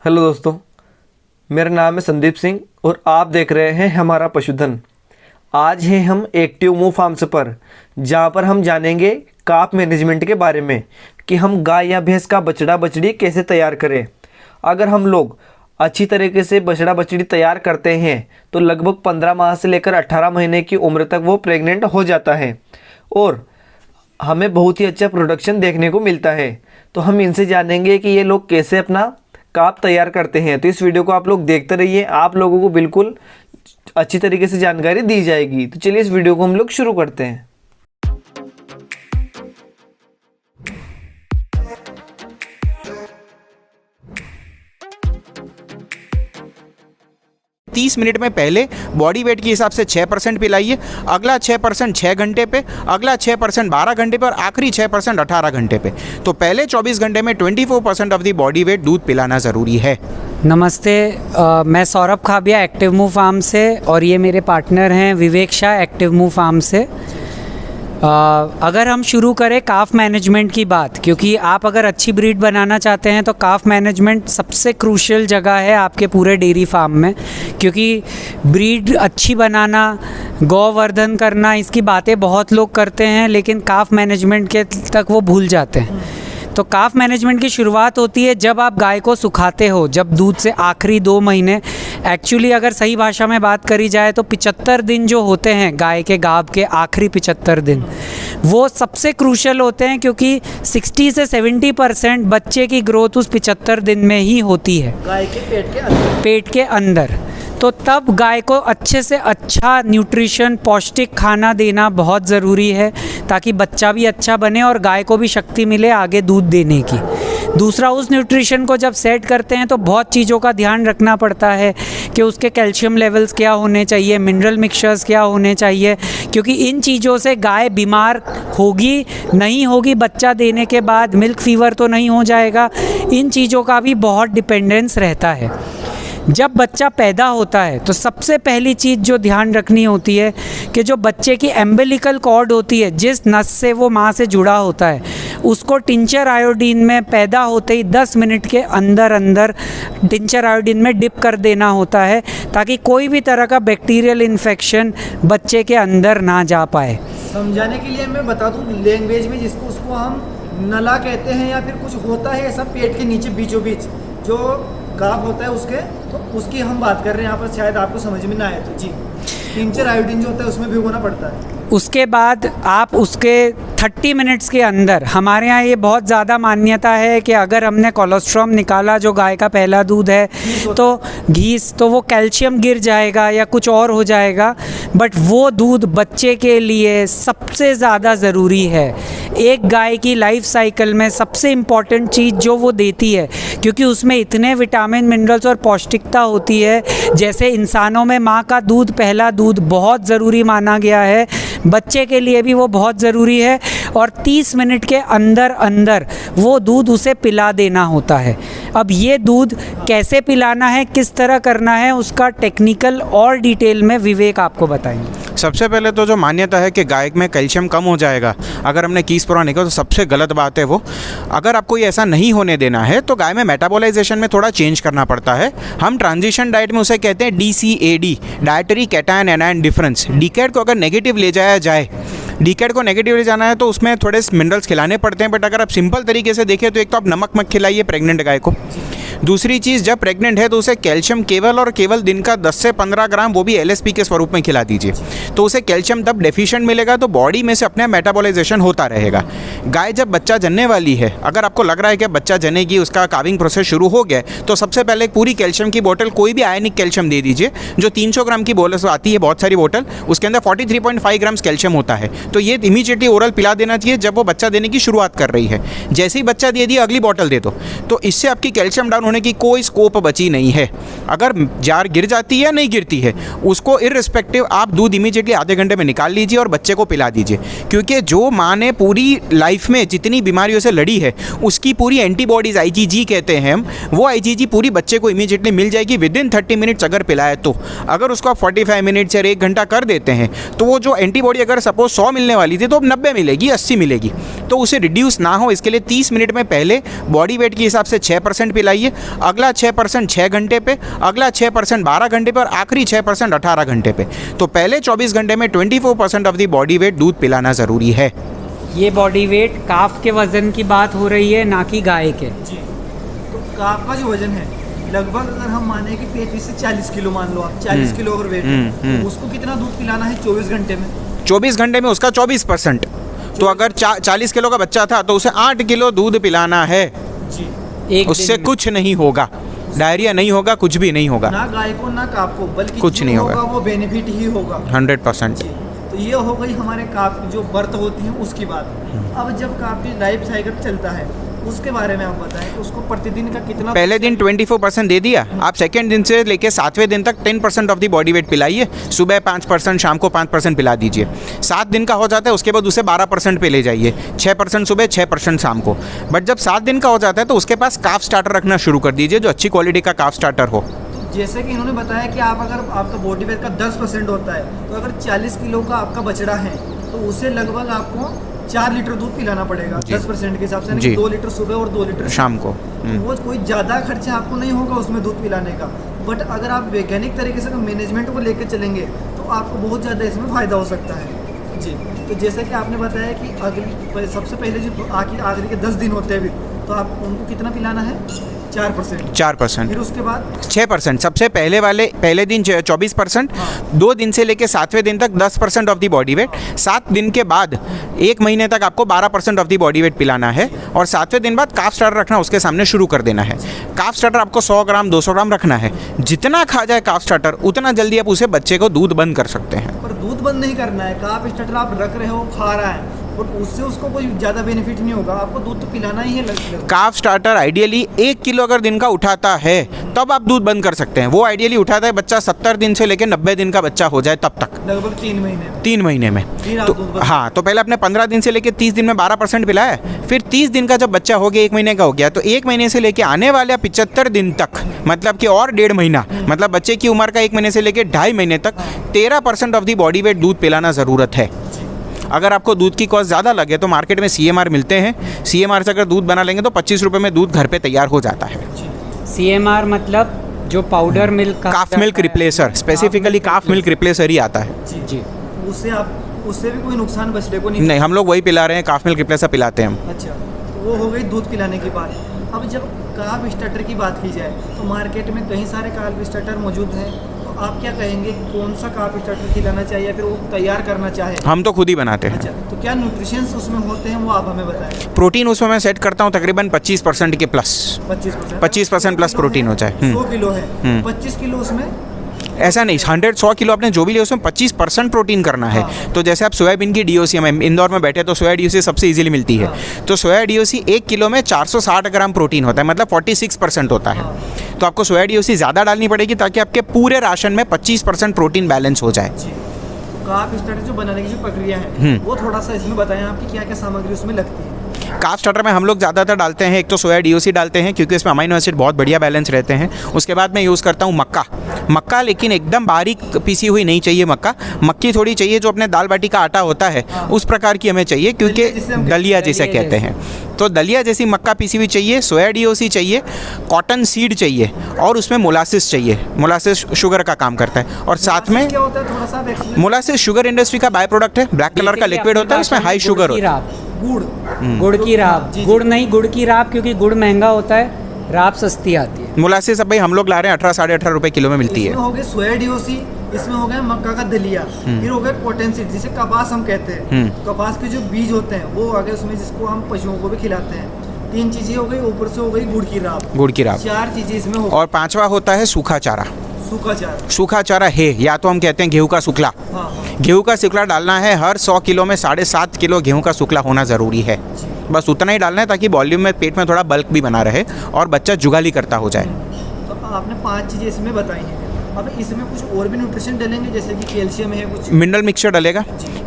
Hello दोस्तों, मेरा नाम है संदीप सिंह और आप देख रहे हैं हमारा पशुधन। आज हैं हम एक्टिव मूव फार्म्स पर, जहां पर हम जानेंगे काफ मैनेजमेंट के बारे में कि हम गाय या भैंस का बछड़ा बछड़ी कैसे तैयार करें। अगर हम लोग अच्छी तरीके से बछड़ा बछड़ी तैयार करते हैं तो लगभग 15 माह से लेकर 18 महीने की उम्र तक वो प्रेग्नेंट हो जाता है और हमें बहुत ही अच्छा प्रोडक्शन देखने को मिलता है। तो हम इनसे जानेंगे कि ये लोग कैसे अपना काप तैयार करते हैं। तो इस वीडियो को आप लोग देखते रहिए, आप लोगों को बिल्कुल अच्छी तरीके से जानकारी दी जाएगी। तो चलिए इस वीडियो को हम लोग शुरू करते हैं। 30 मिनट में पहले बॉडी वेट के हिसाब से 6% पिलाइए, अगला 6% 6 घंटे पे, अगला 6% 12 घंटे पे और आखिरी 6% 18 घंटे पे। तो पहले 24 घंटे में 24% ऑफ द बॉडी वेट दूध पिलाना ज़रूरी है। नमस्ते, मैं Saurabh Khabiya active move farm से और ये मेरे पार्टनर हैं Vivek Shah active move farm से। अगर हम शुरू करें काफ मैनेजमेंट की बात, क्योंकि आप अगर अच्छी ब्रीड बनाना चाहते हैं तो काफ मैनेजमेंट सबसे क्रूशियल जगह है आपके पूरे डेयरी फार्म में, क्योंकि ब्रीड अच्छी बनाना, गौवर्धन करना, इसकी बातें बहुत लोग करते हैं लेकिन काफ मैनेजमेंट के तक वो भूल जाते हैं। तो काफ मैनेजमेंट की शुरुआत होती है जब आप गाय को सुखाते हो, जब दूध से आखिरी 2 महीने। एक्चुअली अगर सही भाषा में बात करी जाए तो 75 दिन जो होते हैं गाय के गाभ के, आखिरी 75 दिन वो सबसे क्रूशियल होते हैं, क्योंकि 60 से 70% बच्चे की ग्रोथ उस 75 दिन में ही होती है गाय के पेट के अंदर। तो तब गाय को अच्छे से अच्छा न्यूट्रिशन, पौष्टिक खाना देना बहुत ज़रूरी है, ताकि बच्चा भी अच्छा बने और गाय को भी शक्ति मिले आगे दूध देने की। दूसरा, उस न्यूट्रिशन को जब सेट करते हैं तो बहुत चीज़ों का ध्यान रखना पड़ता है कि उसके कैल्शियम लेवल्स क्या होने चाहिए, मिनरल मिक्सचर्स क्या होने चाहिए, क्योंकि इन चीज़ों से गाय बीमार होगी नहीं होगी बच्चा देने के बाद, मिल्क फीवर तो नहीं हो जाएगा, इन चीज़ों का भी बहुत डिपेंडेंस रहता है। जब बच्चा पैदा होता है तो सबसे पहली चीज़ जो ध्यान रखनी होती है कि जो बच्चे की एम्बिलिकल कॉर्ड होती है, जिस नस से वो माँ से जुड़ा होता है, उसको टिंचर आयोडीन में पैदा होते ही 10 मिनट के अंदर अंदर टिंचर आयोडीन में डिप कर देना होता है, ताकि कोई भी तरह का बैक्टीरियल इन्फेक्शन बच्चे के अंदर ना जा पाए। समझाने के लिए मैं बता दूं लैंग्वेज में, जिसको उसको हम नला कहते हैं या फिर कुछ होता है ऐसा पेट के नीचे बीचों बीच जो गाभ होता है उसके, तो उसकी हम बात कर रहे हैं यहाँ पर, शायद आपको समझ में ना आए तो। जी, टिंचर आयोडीन जो होता है उसमें भिगोना पड़ता है। उसके बाद आप उसके 30 मिनट्स के अंदर, हमारे यहाँ ये बहुत ज़्यादा मान्यता है कि अगर हमने कोलोस्ट्रॉम निकाला जो गाय का पहला दूध है तो घीस, तो वो कैल्शियम गिर जाएगा या कुछ और हो जाएगा, बट वो दूध बच्चे के लिए सबसे ज़्यादा ज़रूरी है। एक गाय की लाइफ साइकिल में सबसे इम्पॉर्टेंट चीज़ जो वो देती है, क्योंकि उसमें इतने विटामिन, मिनरल्स और पौष्टिकता होती है। जैसे इंसानों में माँ का दूध, पहला दूध बहुत ज़रूरी माना गया है, बच्चे के लिए भी वो बहुत ज़रूरी है, और 30 मिनट के अंदर अंदर वो दूध उसे पिला देना होता है। अब ये दूध कैसे पिलाना है, किस तरह करना है, उसका टेक्निकल और डिटेल में विवेक आपको बताएंगे। सबसे पहले तो जो मान्यता है कि गाय में कैल्शियम कम हो जाएगा अगर हमने कीस पूरा नहीं किया, तो सबसे गलत बात है वो। अगर आपको ये ऐसा नहीं होने देना है तो गाय में मेटाबॉलाइजेशन में थोड़ा चेंज करना पड़ता है। हम ट्रांजिशन डाइट में उसे कहते हैं DCAD, dietary cation anion difference. DCAD को अगर नेगेटिव ले जाया जाए, डीकैड को नेगेटिव ले जाना है तो उसमें थोड़े मिनरल्स खिलाने पड़ते हैं, बट अगर आप सिंपल तरीके से देखें तो एक तो आप नमक मत खिलाइए प्रेग्नेंट गाय को। दूसरी चीज़, जब प्रेग्नेंट है तो उसे कैल्शियम केवल और केवल दिन का 10 से 15 ग्राम, वो भी LSP के स्वरूप में खिला दीजिए, तो उसे कैल्शियम तब डेफिशिएंट मिलेगा, तो बॉडी में से अपने मेटाबॉलाइजेशन होता रहेगा। गाय जब बच्चा जनने वाली है, अगर आपको लग रहा है कि बच्चा जनेगी, उसका काविंग प्रोसेस शुरू हो गया, तो सबसे पहले एक पूरी कैल्शियम की बोतल, कोई भी आयनिक कैल्शियम दे दीजिए। जो 300 ग्राम की बोतल आती है, बहुत सारी बोतल, उसके अंदर 43.5 ग्राम्स कैल्शियम होता है, तो ये इमीडिएटली ओरल पिला देना चाहिए जब वो बच्चा देने की शुरुआत कर रही है। जैसे ही बच्चा दे दिया, अगली बोतल दे दो, तो इससे आपकी कैल्शियम डाउन होने की कोई स्कोप बची नहीं है। अगर जार गिर जाती है या नहीं गिरती है, उसको इररिस्पेक्टिव आप दूध इमीडिएटली आधे घंटे में निकाल लीजिए और बच्चे को पिला दीजिए, क्योंकि जो माँ ने पूरी लाइफ में जितनी बीमारियों से लड़ी है उसकी पूरी एंटीबॉडीज, IgG कहते हैं हम, वो IgG पूरी बच्चे को इमीडिएटली मिल जाएगी विदिन 30 मिनट्स अगर पिलाए तो। अगर उसको आप 45 मिनट्स या 1 घंटा कर देते हैं तो वो जो एंटीबॉडी अगर सपोज 100 मिलने वाली थी तो अब 90 मिलेगी, 80 मिलेगी। तो उसे रिड्यूस ना हो इसके लिए 30 मिनट में पहले बॉडी वेट के हिसाब से 6% पिलाइए, अगला 6% 6 घंटे पे, अगला 6% 12 घंटे पे और आखिरी 6% 18 घंटे पे। तो पहले 24 घंटे में 24% ऑफ द बॉडी वेट दूध पिलाना ज़रूरी है। ये बॉडी वेट काफ के वज़न की बात हो रही है, ना कि गाय के। जी, तो काफ का जो वजन है लगभग अगर हम माने कि 35 से 40 किलो, मान लो आप 40 किलो अगर वेट है, तो उसको कितना दूध पिलाना है 24 घंटे में? 24 घंटे में उसका 24%। तो अगर 40 किलो का बच्चा था तो उसे 8 किलो दूध पिलाना है। जी, एक उससे दिन में। कुछ नहीं होगा, डायरिया नहीं होगा, कुछ भी नहीं होगा, ना गाय को ना काफ को, बल्कि कुछ जो नहीं होगा। वो बेनिफिट ही होगा। 100%। जी, तो ये हो गई हमारे काफ की जो बर्थ होती है उसकी बात। अब जब काफ की लाइफ साइकिल चलता है उसके बारे में आप बताएं कि उसको प्रतिदिन का कितना? पहले दिन 24% दे दिया, आप सेकेंड दिन से लेके 7वें दिन तक 10% ऑफ द बॉडी वेट पिलाइए। सुबह 5%, शाम को 5% पिला दीजिए। 7 दिन का हो जाता है उसके बाद उसे 12% पे ले जाइए, 6% सुबह 6% शाम को। बट जब 7 दिन का हो जाता है तो उसके पास काफ स्टार्टर रखना शुरू कर दीजिए, जो अच्छी क्वालिटी का काफ स्टार्टर हो। जैसे कि इन्होंने बताया कि आप अगर आपका बॉडी वेट का 10% होता है तो अगर 40 किलो का आपका बछड़ा है तो उसे लगभग आपको 4 लीटर दूध पिलाना पड़ेगा 10% के हिसाब से, यानी जी। 2 लीटर सुबह और 2 लीटर शाम को। तो वो कोई ज़्यादा खर्चा आपको नहीं होगा उसमें दूध पिलाने का। बट अगर आप वैज्ञानिक तरीके से मैनेजमेंट को लेकर चलेंगे तो आपको बहुत ज़्यादा इसमें फ़ायदा हो सकता है। जी, तो जैसे कि आपने बताया कि अगली सबसे पहले जो आखिरी के 10 दिन होते हैं अभी, तो आप उनको कितना पिलाना है? 4%। 4%। फिर उसके बाद 6%। सबसे पहले दिन 24%, 2 दिन से लेके 7वें दिन तक 10% ऑफ द बॉडी वेट। 7 दिन के बाद 1 महीने तक आपको 12% ऑफ द बॉडी वेट पिलाना है और 7वें दिन बाद काफ स्टार्टर रखना उसके सामने शुरू कर देना है। काफ स्टार्टर आपको 100 ग्राम 200 ग्राम रखना है। जितना खा जाए काफ स्टार्टर उतना जल्दी आप उसे बच्चे को दूध बंद कर सकते हैं। पर दूध बंद नहीं करना है, काफ स्टार्टर आप रख रहे हो, खा रहा है, और उससे उसको कोई ज़्यादा बेनिफिट नहीं होगा, आपको दूध तो पिलाना ही है। काफ स्टार्टर आइडियली 1 किलो अगर दिन का उठाता है तब आप दूध बंद कर सकते हैं। वो आइडियली उठाता है बच्चा 70 दिन से लेकर 90 दिन का बच्चा हो जाए तब तक, लगभग 3 महीने 3 महीने में। फिर आप तो दूध बंद- हाँ, तो पहले आपने 15 दिन से लेकर 30 दिन में 12% पिलाया, फिर 30 दिन का जब बच्चा हो गया, 1 महीने का हो गया, तो 1 महीने से लेकर आने वाले 75 दिन तक, मतलब कि और 1.5 महीना, मतलब बच्चे की उम्र का 1 महीने से लेकर 2.5 महीने तक 13% ऑफ दी बॉडी वेट दूध पिलाना ज़रूरत है। अगर आपको दूध की कॉस्ट ज़्यादा लगे तो मार्केट में CMR मिलते हैं, CMR से अगर दूध बना लेंगे तो 25 रुपये में दूध घर पे तैयार हो जाता है। CMR मतलब जो पाउडर मिल्क काफ मिल्क रिप्लेसर, स्पेसिफिकली काफ मिल्क रिप्लेसर ही आता है। जी। उससे भी कोई नुकसान बछड़े को नहीं। नहीं, हम लोग वही पिला रहे हैं, काफ मिल्क रिप्लेसर पिलाते हैं हम। अच्छा, तो वो हो गई दूध पिलाने की बात। अब जब काफ स्टार्टर की बात की जाए तो मार्केट में कई सारे काफ स्टार्टर मौजूद हैं, तो आप क्या कहेंगे कौन सा काफ स्टार्टर खिलाना चाहिए या फिर वो तैयार करना चाहे? हम तो खुद ही बनाते हैं। अच्छा, तो क्या न्यूट्रिशंस उसमें होते हैं वो आप हमें बताएं। प्रोटीन उसमें मैं सेट करता हूँ तकरीबन 25% के प्लस, 25% प्लस प्रोटीन हो जाए। 100 किलो है, 25 किलो उसमें ऐसा नहीं, 100 किलो आपने जो भी लिया उसमें 25% प्रोटीन करना है। तो जैसे आप सोयाबीन की DOC, हम इंदौर में बैठे तो सोया DOC सबसे इजीली मिलती है। तो सोया DOC 1 किलो में 460 ग्राम प्रोटीन होता है, मतलब 46% होता है। तो आपको सोया DOC ज़्यादा डालनी पड़ेगी ताकि आपके पूरे राशन में 25% प्रोटीन बैलेंस हो जाए। काफ स्टार्टर जो बनाने की जो प्रक्रिया है वो थोड़ा सा इसमें बताएं आपकी क्या क्या सामग्री उसमें लगती है। काफ स्टार्टर में हम लोग ज़्यादातर डालते हैं, एक तो सोया DOC डालते हैं क्योंकि इसमें अमीनो एसिड बहुत बढ़िया बैलेंस रहते हैं। उसके बाद मैं यूज़ करता हूँ मक्का, लेकिन एकदम बारीक पीसी हुई नहीं चाहिए मक्की थोड़ी चाहिए जो अपने दाल बाटी का आटा होता है उस प्रकार की हमें चाहिए, क्योंकि दलिया जिसे कहते हैं। तो दलिया जैसी मक्का पीसी हुई चाहिए, सोया DOC चाहिए, कॉटन सीड चाहिए और उसमें मोलासिस चाहिए। मोलासिस शुगर का काम करता है और साथ में क्या होता है थोड़ा सा आप explain- मोलासिस शुगर इंडस्ट्री का बाय प्रोडक्ट है, ब्लैक कलर का लिक्विड होता है, उसमें हाई शुगर होता है। गुड़ की राब, जी, गुड़ नहीं, गुड़ की राब, क्योंकि गुड़ महंगा होता है, राब सस्ती आती है। मोलासिस अब भाई हम लोग ला रहे हैं 18 साढ़े 18 रुपये किलो में मिलती है। इसमें हो गए सोया DOC, इसमें हो गया मक्का का दलिया, फिर हो गया कॉटन सीड जिसे कपास हम कहते हैं। कपास के जो बीज होते हैं वो आ गए उसमें, जिसको हम पशुओं को भी खिलाते हैं। 3 चीजें हो गई, ऊपर से हो गई गुड़ की राब, 4 चीजें इसमें हो गई। और 5वां होता है सूखा चारा। सूखा चारा है, या तो हम कहते हैं गेहूं का सुखला। गेहूं का सुखला डालना है, हर 100 किलो में 7.5 किलो गेहूं का सुखला होना ज़रूरी है। बस उतना ही डालना है ताकि वॉल्यूम में पेट में थोड़ा बल्क भी बना रहे और बच्चा जुगाली करता हो जाए। तो आपने 5 चीज़ें इसमें बताई हैं, अब इसमें कुछ और भी न्यूट्रिशन डालेंगे जैसे कि कैल्शियम है, कुछ मिनरल मिक्सचर डलेगा,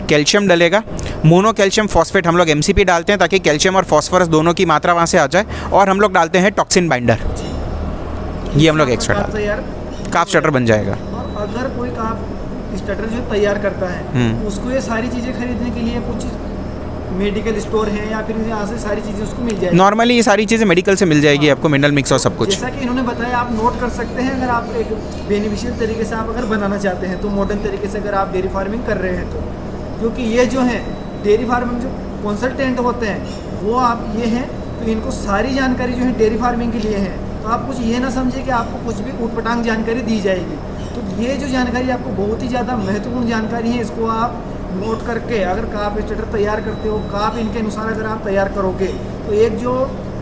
कैल्शियम डलेगा, मोनो कैल्शियम फॉस्फेट हम लोग MCP डालते हैं ताकि कैल्शियम और फॉस्फोरस दोनों की मात्रा वहाँ से आ जाए, और हम लोग डालते हैं टॉक्सिन बाइंडर, ये हम लोग एक्स्ट्रा डालते हैं, काफ स्टार्टर बन जाएगा। और अगर कोई काफ स्टार्टर जो तैयार करता है उसको ये सारी चीज़ें खरीदने के लिए कुछ मेडिकल स्टोर है या फिर यहाँ से सारी चीज़ें उसको मिल जाएगी। नॉर्मली ये सारी चीज़ें मेडिकल से मिल जाएगी आपको, मिनरल मिक्स और सब कुछ। जैसा कि इन्होंने बताया, आप नोट कर सकते हैं। अगर आप एक बेनिफिशियल तरीके से आप अगर बनाना चाहते हैं तो मॉडर्न तरीके से अगर आप डेयरी फार्मिंग कर रहे हैं तो, क्योंकि ये जो है डेयरी फार्मिंग जो कंसल्टेंट होते हैं वो आप ये हैं, तो इनको सारी जानकारी जो है डेयरी फार्मिंग के लिए है। तो आप कुछ ये ना समझे कि आपको कुछ भी ऊटपटांग जानकारी दी जाएगी। तो ये जो जानकारी आपको बहुत ही ज़्यादा महत्वपूर्ण जानकारी है, इसको आप नोट करके अगर काफ स्टार्टर तैयार करते हो, काफ इनके अनुसार अगर आप तैयार करोगे तो एक जो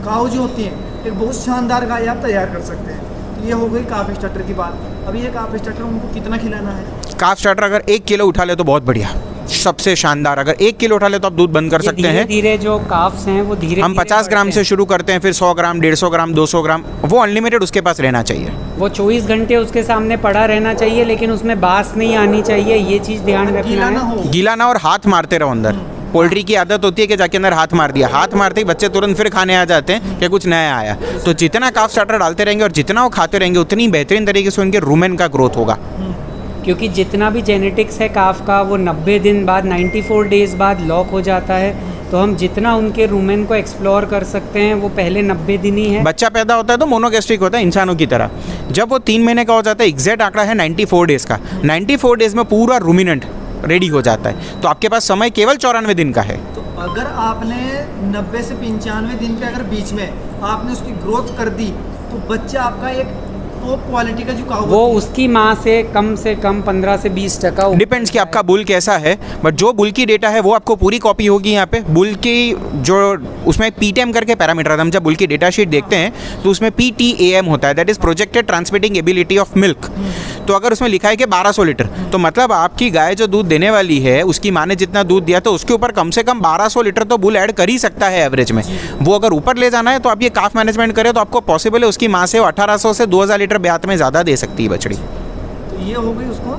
काऊ जो होती है, एक बहुत शानदार गाय आप तैयार कर सकते हैं। तो ये हो गई काफ स्टार्टर की बात। अब ये काफ स्टार्टर उनको कितना खिलाना है? काफ स्टार्टर अगर 1 किलो उठा ले तो बहुत बढ़िया, सबसे शानदार। अगर 1 किलो उठा ले तो आप दूध बंद कर सकते हैं। धीरे जो काफ्स हैं वो धीरे हम 50 ग्राम से शुरू करते हैं, फिर 100 ग्राम, 150 ग्राम, 200 ग्राम, वो अनलिमिटेड उसके पास रहना चाहिए। वो 24 घंटे उसके सामने पड़ा रहना चाहिए, लेकिन उसमें बास नहीं आनी चाहिए, ये चीज़ ध्यान रखना गीला ना है। हो। गीला ना और हाथ मारते रहो अंदर। पोल्ट्री की आदत होती है कि जाके अंदर हाथ मार दिया, हाथ मारते ही बच्चे तुरंत फिर खाने आ जाते हैं कि कुछ नया आया। तो जितना काफ स्टार्टर डालते रहेंगे और जितना वो खाते रहेंगे उतनी बेहतरीन तरीके से उनके रूमेन का ग्रोथ होगा। क्योंकि जितना भी जेनेटिक्स है काफ का वो 90 दिन बाद 94 डेज़ बाद लॉक हो जाता है। तो हम जितना उनके रूमेन को एक्सप्लोर कर सकते हैं वो पहले 90 दिन ही है। बच्चा पैदा होता है तो मोनोगैस्ट्रिक होता है इंसानों की तरह। जब वो 3 महीने का हो जाता है, एग्जैक्ट आंकड़ा है 94 डेज़ का, 94 डेज़ में पूरा रूमिनेंट रेडी हो जाता है। तो आपके पास समय केवल 94 दिन का है। तो अगर आपने 90 से 95 दिन के अगर बीच में आपने उसकी ग्रोथ कर दी तो बच्चा आपका एक टॉप क्वालिटी का जो काऊ वो उसकी माँ से कम 15 से 20% डिपेंड्स कि आपका बुल कैसा है, बट जो बुल की डेटा है वो आपको पूरी कॉपी होगी यहाँ पे। बुल की जो उसमें PTM करके पैरामीटर, हम जब बुल की डेटा शीट देखते हैं तो उसमें PTAM होता है, that is projected transmitting ability of milk. तो अगर उसमें लिखा है कि 1200 लीटर, तो मतलब आपकी गाय जो दूध देने वाली है उसकी माँ ने जितना दूध दिया तो उसके ऊपर कम से कम 1200 लीटर तो बुल ऐड कर ही सकता है एवरेज में। वो अगर ऊपर ले जाना है तो आप ये काफ मैनेजमेंट करें तो आपको पॉसिबल है उसकी माँ से 1800 से 2000 लीटर ब्यात में ज़्यादा दे सकती है बछड़ी। तो ये हो गई उसको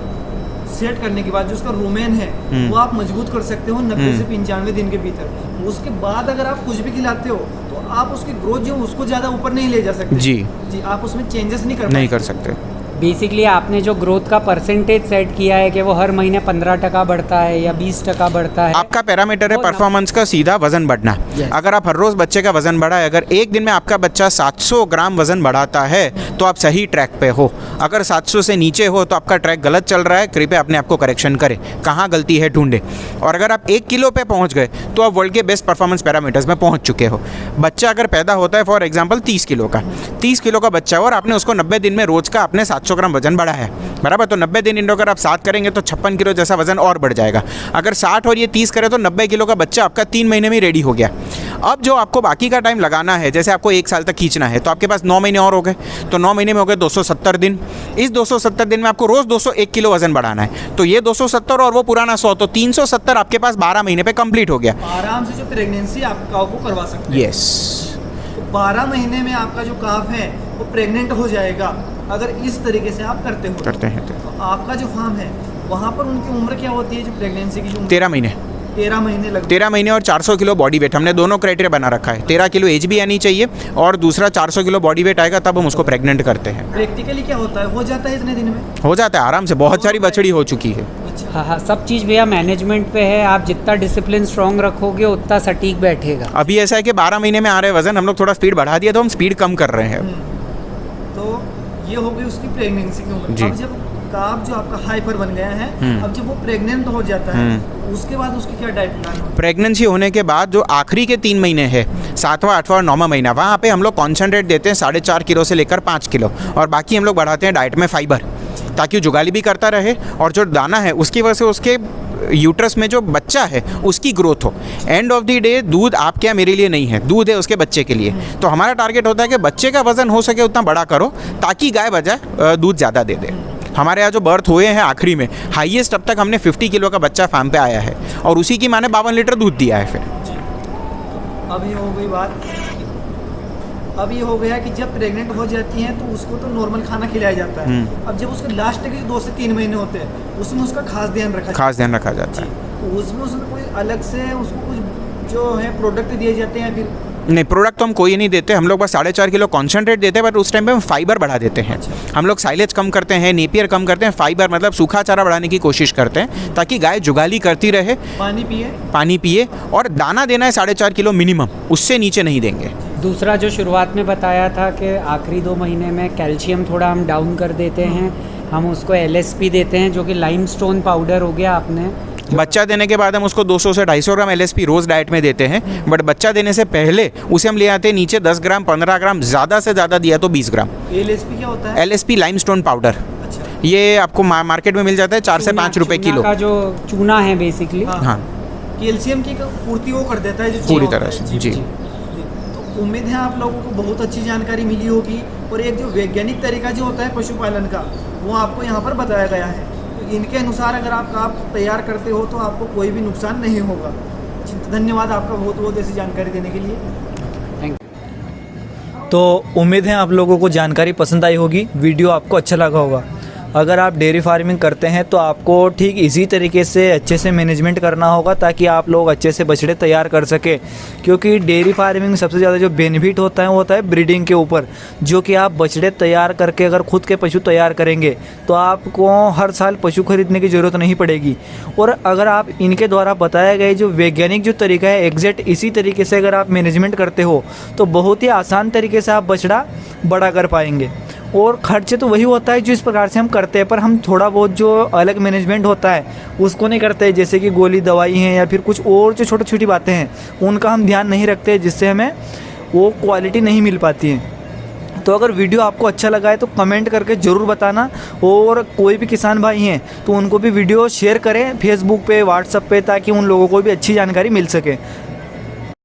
सेट करने के बाद जो उसका रोमेन है वो आप मजबूत कर सकते हो 90 से 95 दिन के भीतर। उसके बाद अगर आप कुछ भी खिलाते हो तो आप उसकी ग्रोथ जो उसको ज़्यादा ऊपर नहीं ले जा सकते। जी आप उसमें चेंजेस नहीं कर सकते। बेसिकली आपने जो ग्रोथ का परसेंटेज सेट किया है कि वो हर महीने 15% बढ़ता है या 20% बढ़ता है, आपका पैरामीटर है परफॉर्मेंस का सीधा वजन बढ़ना। अगर आप हर रोज बच्चे का वजन बढ़ाए, अगर एक दिन में आपका बच्चा 700 ग्राम वजन बढ़ाता है तो आप सही ट्रैक पे हो। अगर 700 से नीचे हो तो आपका ट्रैक गलत चल रहा है, कृपया अपने आप को करेक्शन करें, कहाँ गलती है ढूंढे। और अगर आप 1 किलो पे पहुंच गए तो आप वर्ल्ड के बेस्ट परफॉर्मेंस पैरामीटर्स में पहुंच चुके हो। बच्चा अगर पैदा होता है फॉर एग्जाम्पल 30 किलो का, 30 किलो का बच्चा और आपने उसको 90 दिन में रोज का आपने 700 ग्राम वजन बढ़ा है, बराबर। तो 90 दिन इंडो अगर आप 7 करेंगे तो 56 किलो जैसा वजन और बढ़ जाएगा। अगर 60 और ये 30 करें तो 90 किलो का बच्चा आपका 3 महीने में रेडी हो गया। अब जो आपको बाकी का टाइम लगाना है, जैसे आपको 1 साल तक खींचना है तो आपके पास 9 महीने और हो गए, तो 9 महीने में हो गए 270 दिन। इस 270 दिन में आपको रोज 201 किलो वजन बढ़ाना है। तो ये 270 और वो पुराना 100, तो 370 आपके पास 12 महीने पे कंप्लीट हो गया। आराम से जो प्रेगनेंसी आप काऊ को करवा सकते हैं। यस, 12 महीने में आपका जो काफ है वो प्रेग्नेंट हो जाएगा अगर इस तरीके से आप करते हैं तो आपका जो फार्म है वहाँ पर उनकी उम्र क्या होती है, जो प्रेगनेंसी की जो उम्र 13 महीने 13 महीने लगभग 13 महीने और 400 किलो बॉडी वेट, हमने दोनों क्राइटेरिया बना रखा है। 13 किलो एज भी आनी चाहिए और दूसरा 400 किलो बॉडी वेट आएगा तब हम उसको प्रेग्नेंट करते हैं। प्रैक्टिकली क्या होता है, हो जाता है इतने दिन में? हो जाता है आराम से, बहुत सारी बछड़ी हो चुकी है। हाँ, सब चीज़ भैया मैनेजमेंट पे है। आप जितना डिसिप्लिन स्ट्रॉन्ग रखोगे उतना सटीक बैठेगा। अभी ऐसा है कि 12 महीने में आ रहे वजन, हम लोग थोड़ा स्पीड बढ़ा दिया तो हम स्पीड कम कर रहे हैं। तो ये हो गई उसकी प्रेगनेंसी की उम्र। जी। अब जब काफ जो आपका हाइपर बन गया है, अब जब वो प्रेग्नेंट हो जाता है उसके बाद उसकी क्या डाइट प्लान होता है? प्रेगनेंसी होने के बाद जो आखिरी के 3 महीने है, 7वां 8वां और 9वां महीना, वहाँ पे हम लोग कॉन्सेंट्रेट देते हैं 4.5 किलो से लेकर 5 किलो, और बाकी हम लोग बढ़ाते हैं डाइट में फाइबर, ताकि जुगाली भी करता रहे और जो दाना है उसकी वजह से उसके यूट्रस में जो बच्चा है उसकी ग्रोथ हो। एंड ऑफ द डे दूध आपके यहाँ मेरे लिए नहीं है, दूध है उसके बच्चे के लिए। तो हमारा टारगेट होता है कि बच्चे का वजन हो सके उतना बड़ा करो ताकि गाय बजाय दूध ज़्यादा दे दे। हमारे यहाँ जो बर्थ हुए हैं आखिरी में हाईएस्ट अब तक हमने 50 किलो का बच्चा फार्म पे आया है और उसी की माँ ने 52 लीटर दूध दिया है। फिर अब ये हो गई बात, अब ये हो गया कि जब प्रेग्नेंट हो जाती हैं तो उसको तो नॉर्मल खाना खिलाया जाता है। अब जब उसके लास्ट के 2 से 3 महीने होते हैं उसमें उसका खास ध्यान रखा जाता है। तो उसमें कोई अलग से उसको कुछ जो है प्रोडक्ट दिए जाते हैं, फिर नहीं, प्रोडक्ट तो हम कोई नहीं देते, हम लोग बस 4.5 किलो कॉन्सेंट्रेट देते हैं, बट उस टाइम पे हम फाइबर बढ़ा देते हैं। हम लोग साइलेज कम करते हैं, नेपियर कम करते हैं, फाइबर मतलब सूखा चारा बढ़ाने की कोशिश करते हैं ताकि गाय जुगाली करती रहे, पानी पिए और दाना देना है 4.5 किलो मिनिमम, उससे नीचे नहीं देंगे। दूसरा जो शुरुआत में बताया था कि आखिरी 2 महीने में कैल्शियम थोड़ा हम डाउन कर देते हैं, हम उसको LSP देते हैं जो कि लाइमस्टोन पाउडर हो गया। आपने बच्चा देने के बाद हम उसको 200 से 250 ग्राम LSP रोज़ डाइट में देते हैं, बट बच्चा देने से पहले उसे हम ले आते हैं नीचे 10 ग्राम 15 ग्राम, ज़्यादा से ज़्यादा दिया तो 20 ग्राम। LSP क्या होता है? LSP लाइमस्टोन पाउडर, अच्छा, ये आपको मार्केट में मिल जाता है 4 से 5 रुपए चूना किलो का जो चूना है बेसिकली। हाँ, कैल्शियम की पूर्ति वो कर देता है जो पूरी होता तरह है। से, जी। तो उम्मीद है आप लोगों को बहुत अच्छी जानकारी मिली होगी और एक जो वैज्ञानिक तरीका जो होता है पशुपालन का वो आपको यहाँ पर बताया गया है। तो इनके अनुसार अगर आप तैयार करते हो तो आपको कोई भी नुकसान नहीं होगा। धन्यवाद आपका बहुत बहुत ऐसी जानकारी देने के लिए। Thank you. तो उम्मीद है आप लोगों को जानकारी पसंद आई होगी, वीडियो आपको अच्छा लगा होगा। अगर आप डेयरी फार्मिंग करते हैं तो आपको ठीक इसी तरीके से अच्छे से मैनेजमेंट करना होगा ताकि आप लोग अच्छे से बछड़े तैयार कर सके, क्योंकि डेयरी फार्मिंग में सबसे ज़्यादा जो बेनिफिट होता है वो होता है ब्रीडिंग के ऊपर, जो कि आप बछड़े तैयार करके अगर खुद के पशु तैयार करेंगे तो आपको हर साल पशु खरीदने की ज़रूरत नहीं पड़ेगी। और अगर आप इनके द्वारा बताए गए जो वैज्ञानिक जो तरीका है एग्जैक्ट इसी तरीके से अगर आप मैनेजमेंट करते हो तो बहुत ही आसान तरीके से आप बछड़ा बड़ा कर पाएंगे। और खर्चे तो वही होता है जो इस प्रकार से हम करते हैं, पर हम थोड़ा बहुत जो अलग मैनेजमेंट होता है उसको नहीं करते, जैसे कि गोली दवाई हैं या फिर कुछ और जो छोटी छोटी बातें हैं उनका हम ध्यान नहीं रखते, जिससे हमें वो क्वालिटी नहीं मिल पाती है। तो अगर वीडियो आपको अच्छा लगा है तो कमेंट करके ज़रूर बताना, और कोई भी किसान भाई हैं तो उनको भी वीडियो शेयर करें फेसबुक पे, व्हाट्सएप पे, ताकि उन लोगों को भी अच्छी जानकारी मिल सके।